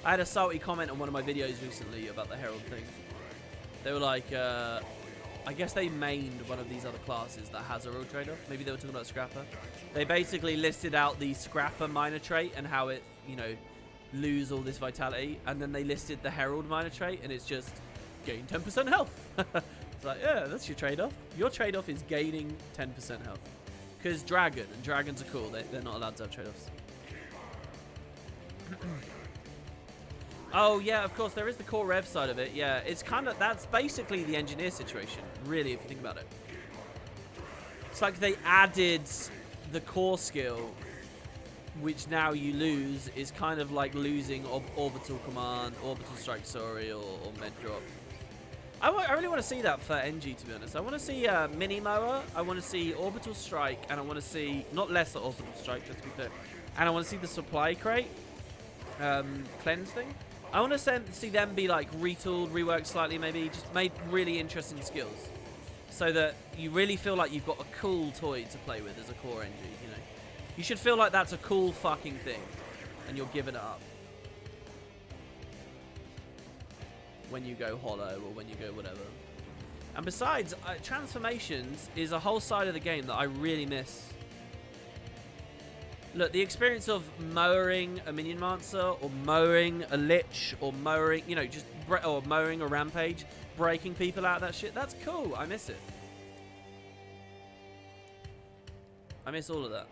I had a salty comment on one of my videos recently about the Herald thing. They were like, I guess they mained one of these other classes that has a real trade-off. Maybe they were talking about Scrapper. They basically listed out the Scrapper minor trait and how it, you know, lose all this vitality. And then they listed the Herald minor trait and it's just gain 10% health. It's like, yeah, that's your trade-off. Your trade-off is gaining 10% health. Because Dragon, and Dragons are cool. They're not allowed to have trade-offs. Oh, yeah, of course, there is the core rev side of it. Yeah, it's kind of, that's basically the engineer situation, really, if you think about it. It's like they added the core skill, which now you lose, is kind of like losing orbital command, orbital strike, sorry, or med drop. I really want to see that for NG, to be honest. I want to see Mini Mower, I want to see Orbital Strike, and I want to see, not lesser Orbital Strike, just to be clear, and I want to see the Supply Crate cleanse thing. I want to see them be like retooled, reworked slightly, maybe just made really interesting skills, so that you really feel like you've got a cool toy to play with as a core NG. You know, you should feel like that's a cool fucking thing, and you're giving it up when you go hollow or when you go whatever. And besides, transformations is a whole side of the game that I really miss. Look, the experience of mowing a Minion Mancer, or mowing a Lich, or mowing, you know, or mowing a Rampage, breaking people out of that shit, that's cool. I miss it. I miss all of that.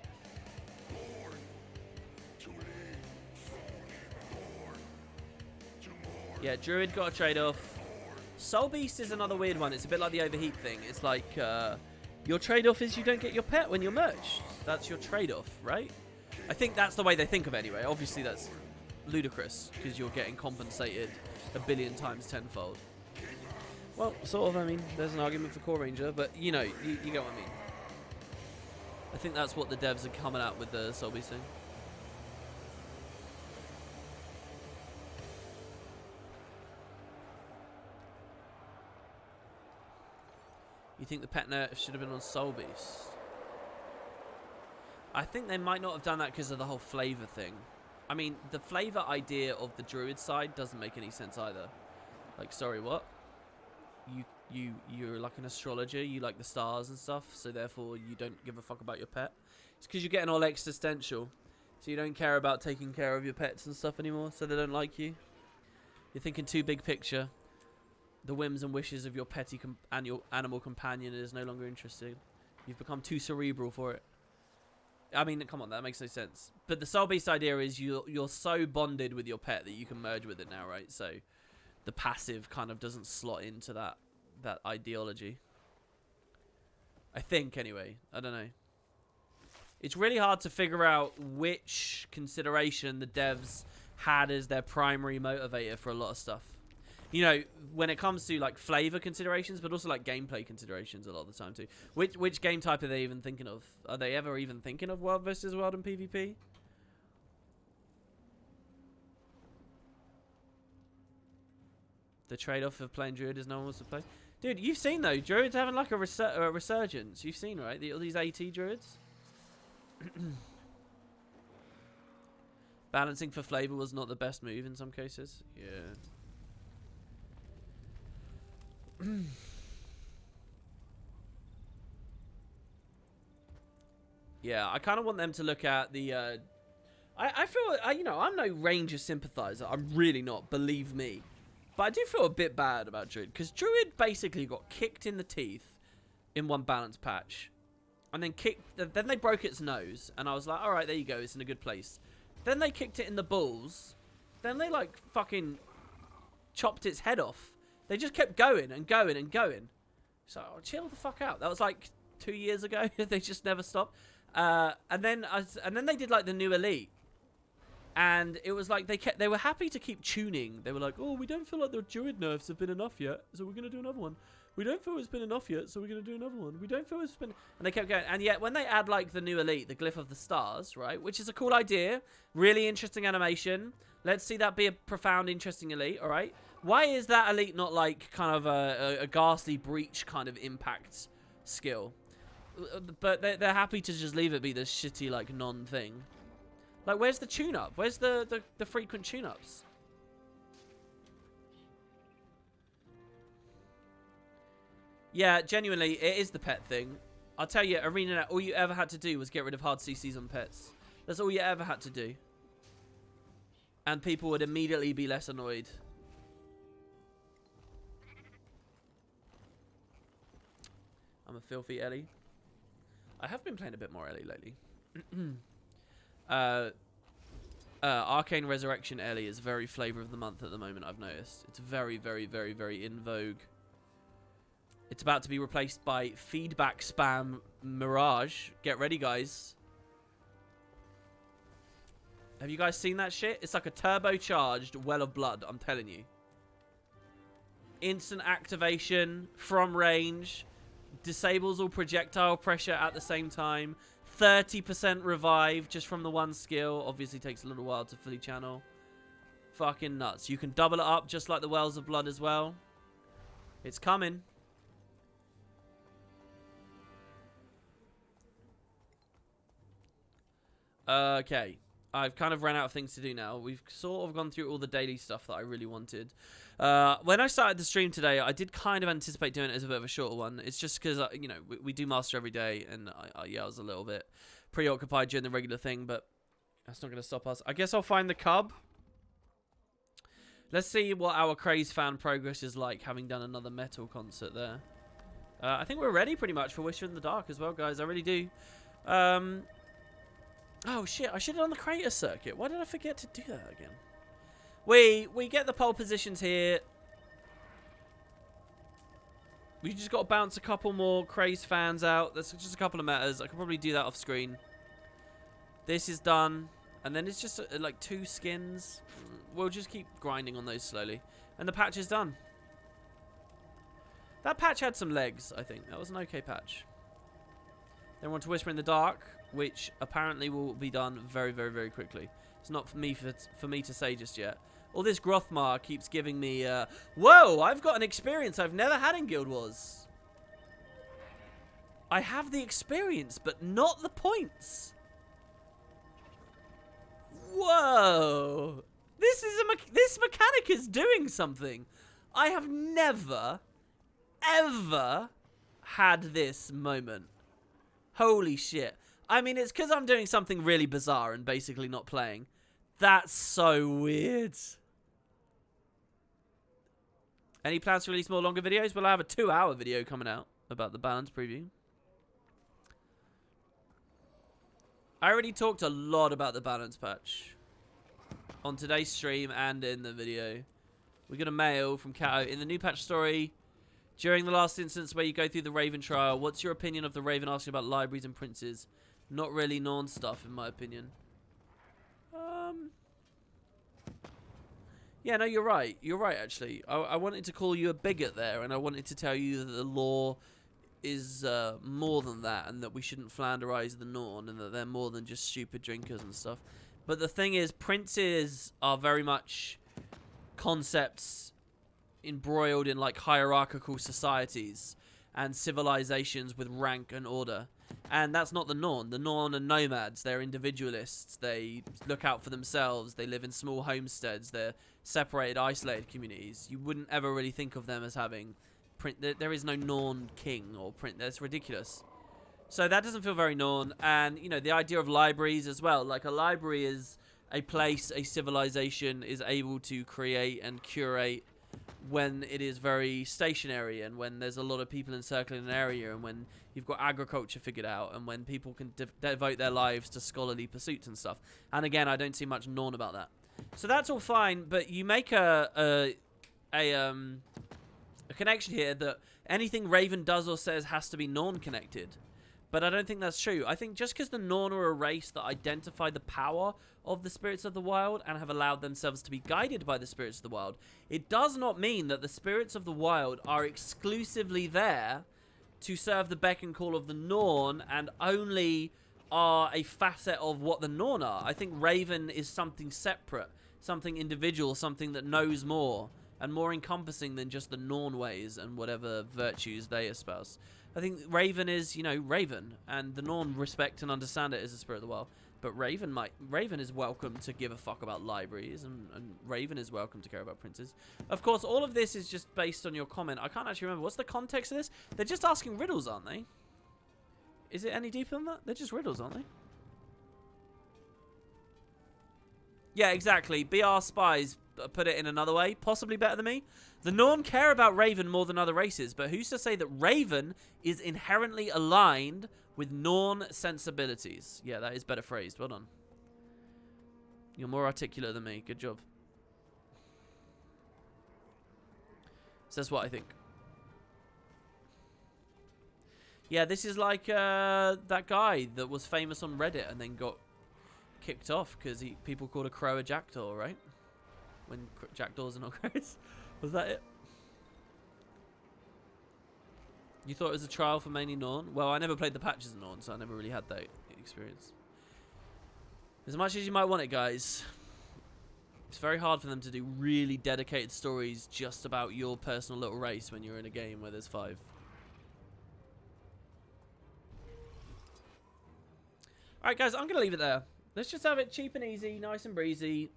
Yeah, Druid got a trade-off. Soul Beast is another weird one. It's a bit like the Overheat thing. It's like, your trade-off is you don't get your pet when you're merged. That's your trade-off, right? I think that's the way they think of it anyway. Obviously, that's ludicrous, because you're getting compensated a billion times tenfold. Well, sort of, I mean, there's an argument for Core Ranger, but, you know, you get what I mean. I think that's what the devs are coming out with the Soul Beast thing. You think the pet nerf should have been on Soul Beast? I think they might not have done that because of the whole flavor thing. I mean, the flavor idea of the Druid side doesn't make any sense either. Like, sorry, what? You're like an astrologer, you like the stars and stuff, so therefore you don't give a fuck about your pet. It's because you're getting all existential, so you don't care about taking care of your pets and stuff anymore, so they don't like you. You're thinking too big picture. The whims and wishes of your petty and your animal companion is no longer interesting. You've become too cerebral for it. I mean, come on, that makes no sense. But the Soul Beast idea is you're so bonded with your pet that you can merge with it now, right? So the passive kind of doesn't slot into that ideology. I think, anyway. I don't know. It's really hard to figure out which consideration the devs had as their primary motivator for a lot of stuff. You know, when it comes to like flavor considerations, but also like gameplay considerations a lot of the time too. Which game type are they even thinking of? Are they ever even thinking of World versus World and PvP? The trade-off of playing Druid is no one wants to play. Dude, you've seen though, Druids having like a resurgence. You've seen, right? All these AT Druids. Balancing for flavor was not the best move in some cases. Yeah. Yeah, I kind of want them to look at the I feel you know, I'm no Ranger sympathizer. I'm really not, believe me. But I do feel a bit bad about Druid, because Druid basically got kicked in the teeth in one balance patch, and then they broke its nose, and I was like, all right, there you go, it's in a good place. Then they kicked it in the balls, then they like fucking chopped its head off. They just kept going and going and going. So chill the fuck out. That was like 2 years ago. They just never stopped. And then they did like the new Elite, and it was like they were happy to keep tuning. They were like, oh, we don't feel like the Druid nerfs have been enough yet, so we're gonna do another one. We don't feel it's been enough yet, so we're gonna do another one. We don't feel it's been, and they kept going. And yet when they add like the new Elite, the Glyph of the Stars, right, which is a cool idea, really interesting animation. Let's see that be a profound, interesting Elite. All right. Why is that Elite not like kind of a Ghastly Breach kind of impact skill? But they're happy to just leave it be this shitty like non-thing. Like, where's the tune-up? Where's the frequent tune-ups? Yeah, genuinely, it is the pet thing. I'll tell you, ArenaNet, all you ever had to do was get rid of hard CCs on pets. That's all you ever had to do. And people would immediately be less annoyed. I'm a filthy Ellie. I have been playing a bit more Ellie lately. Arcane Resurrection Ellie is very flavor of the month at the moment, I've noticed. It's very, very, very, very in vogue. It's about to be replaced by feedback spam Mirage. Get ready, guys. Have you guys seen that shit? It's like a turbocharged Well of Blood, I'm telling you. instant activation from range, disables all projectile pressure at the same time, 30% revive just from the one skill. Obviously takes a little while to fully channel. Fucking nuts. You can double it up just like the Wells of Blood as well. It's coming. Okay. I've kind of ran out of things to do now. We've sort of gone through all the daily stuff that I really wanted. When I started the stream today, I did kind of anticipate doing it as a bit of a shorter one. It's just because, you know, we do Master every day, and yeah, I was a little bit preoccupied during the regular thing, but that's not going to stop us. I guess I'll find the cub. Let's see what our Craze fan progress is like, having done another metal concert there. I think we're ready pretty much for Whisper in the Dark as well, guys. I really do. Oh, shit. I should have done the Crater Circuit. Why did I forget to do that again? We get the pole positions here. We just got to bounce a couple more Craze fans out. That's just a couple of metas. I could probably do that off screen. This is done. And then it's just like 2 skins. We'll just keep grinding on those slowly. And the patch is done. That patch had some legs, I think. That was an okay patch. Then we're on to Whisper in the Dark, which apparently will be done very, very, very quickly. It's not for me to say just yet. All this Grothmar keeps giving me, whoa, I've got an experience I've never had in Guild Wars. I have the experience, but not the points. Whoa. This mechanic is doing something. I have never, ever had this moment. Holy shit. I mean, it's because I'm doing something really bizarre and basically not playing. That's so weird. Any plans to release more longer videos? Well, I have a 2-hour video coming out about the balance preview. I already talked a lot about the balance patch on today's stream and in the video. We got a mail from Kato. In the new patch story, during the last instance where you go through the Raven trial, what's your opinion of the Raven asking about libraries and princes? Not really Norn stuff, in my opinion. Yeah, no, you're right. You're right, actually. I wanted to call you a bigot there, and I wanted to tell you that the law is more than that, and that we shouldn't flanderize the Norn, and that they're more than just stupid drinkers and stuff. But the thing is, princes are very much concepts embroiled in like hierarchical societies and civilizations with rank and order. And that's not the Norn. The Norn are nomads. They're individualists. They look out for themselves. They live in small homesteads. They're separated, isolated communities. You wouldn't ever really think of them as having there is no Norn king or print. That's ridiculous. So that doesn't feel very Norn. And, you know, the idea of libraries as well. Like, a library is a place a civilization is able to create and curate when it is very stationary, and when there's a lot of people encircling an area, and when you've got agriculture figured out, and when people can devote their lives to scholarly pursuits and stuff. And again, I don't see much Norn about that. So that's all fine, but you make a connection here that anything Raven does or says has to be Norn connected. But I don't think that's true. I think just because the Norn are a race that identify the power of the spirits of the wild and have allowed themselves to be guided by the spirits of the wild, it does not mean that the spirits of the wild are exclusively there to serve the beck and call of the Norn and only are a facet of what the Norn are. I think Raven is something separate, something individual, something that knows more and more encompassing than just the Norn ways and whatever virtues they espouse. I think Raven is, you know, Raven, and the Norn respect and understand it as a spirit of the wild. But Raven is welcome to give a fuck about libraries, and Raven is welcome to care about princes. Of course, all of this is just based on your comment. I can't actually remember. What's the context of this? They're just asking riddles, aren't they? Is it any deeper than that? They're just riddles, aren't they? Yeah, exactly. BR spies put it in another way, possibly better than me. The Norn care about Raven more than other races, but who's to say that Raven is inherently aligned with Norn sensibilities? Yeah, that is better phrased. Well done. You're more articulate than me. Good job. So that's what I think. Yeah, this is like that guy that was famous on Reddit and then got kicked off because people called a crow a jackdaw, right? When jackdaws are not crows. Was that it? You thought it was a trial for mainly Norn? Well, I never played the patches in Norn, so I never really had that experience. As much as you might want it, guys, it's very hard for them to do really dedicated stories just about your personal little race when you're in a game where there's 5. Alright, guys, I'm going to leave it there. Let's just have it cheap and easy, nice and breezy.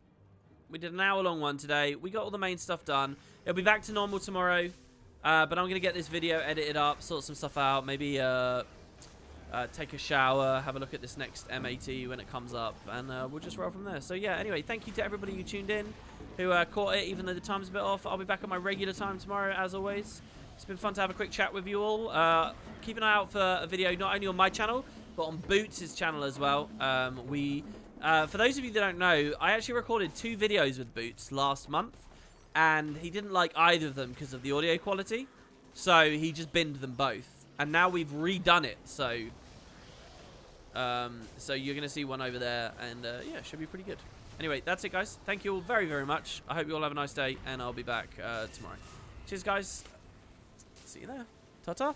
We did an hour-long one today. We got all the main stuff done. It'll be back to normal tomorrow. But I'm going to get this video edited up, sort some stuff out, maybe take a shower, have a look at this next M80 when it comes up, and we'll just roll from there. So yeah, anyway, thank you to everybody who tuned in, who caught it, even though the time's a bit off. I'll be back at my regular time tomorrow, as always. It's been fun to have a quick chat with you all. Keep an eye out for a video not only on my channel, but on Boots' channel as well. For those of you that don't know, I actually recorded 2 videos with Boots last month, and he didn't like either of them because of the audio quality, so he just binned them both. And now we've redone it, so you're going to see one over there, and yeah, it should be pretty good. Anyway, that's it, guys. Thank you all very, very much. I hope you all have a nice day, and I'll be back tomorrow. Cheers, guys. See you there. Ta-ta.